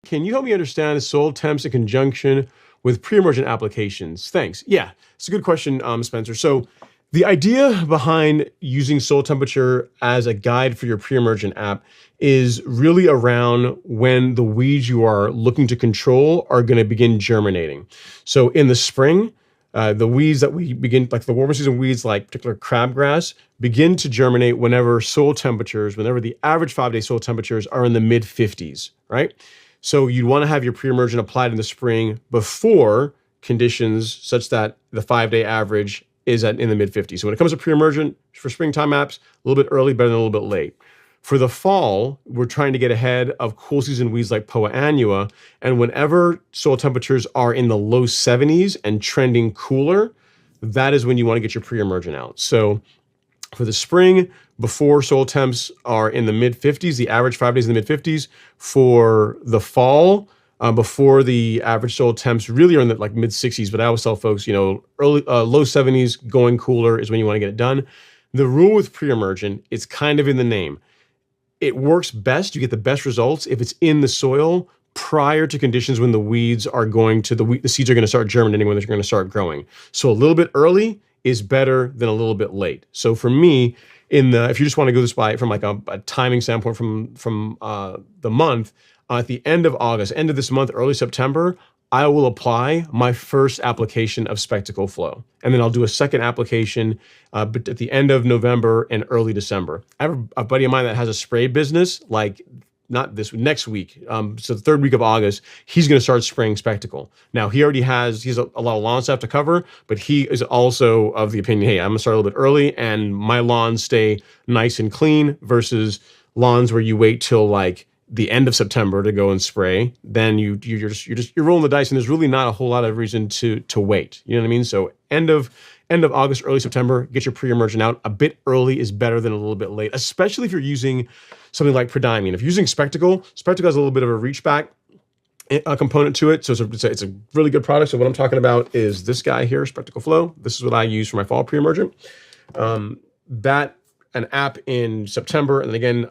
Can you help me understand soil temps in conjunction with pre-emergent applications? Thanks. Yeah, it's a good question, Spencer. So the idea behind using soil temperature as a guide for your pre-emergent app is really around when the weeds you are looking to control are going to begin germinating. So in the spring, the weeds that we begin, like the warmer season weeds, like particular crabgrass, begin to germinate whenever whenever the average 5-day soil temperatures are in the mid 50s, right? So you'd want to have your pre-emergent applied in the spring before conditions such that the 5-day average is in the mid 50s. So when it comes to pre-emergent for springtime apps, a little bit early, better than a little bit late. For the fall, we're trying to get ahead of cool season weeds like Poa annua. And whenever soil temperatures are in the low 70s and trending cooler, that is when you want to get your pre-emergent out. So for the spring, before soil temps are in the mid 50s, the average 5 days in the mid 50s. For the fall, before the average soil temps really are in the like mid 60s, but I always tell folks, early low 70s going cooler is when you want to get it done. The rule with pre-emergent, it's kind of in the name. It works best, you get the best results if it's in the soil prior to conditions when the weeds are going to, the seeds are going to start germinating, when they're going to start growing. So a little bit early is better than a little bit late. So for me, if you just want to go this by from like a timing standpoint from the month, at the end of August, end of this month, early September, I will apply my first application of Spectacle Flow. And then I'll do a second application but at the end of November and early December. I have a buddy of mine that has a spray business, like next week. So the third week of August, he's going to start spraying Spectacle. Now he has a lot of lawn stuff to cover, but he is also of the opinion, hey, I'm going to start a little bit early and my lawns stay nice and clean versus lawns where you wait till like the end of September to go and spray. Then you're rolling the dice, and there's really not a whole lot of reason to wait. You know what I mean? So end of August, early September, get your pre-emergent out. A bit early is better than a little bit late, especially if you're using something like prodiamine. If you're using Spectacle has a little bit of a reach back component to it. So it's a really good product. So what I'm talking about is this guy here, Spectacle Flow. This is what I use for my fall pre-emergent. An app in September and then again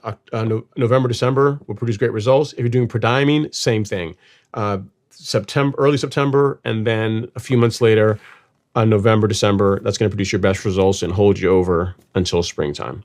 November, December will produce great results. If you're doing prodiamine, same thing. Early September, and then a few months later, November, December, that's going to produce your best results and hold you over until springtime.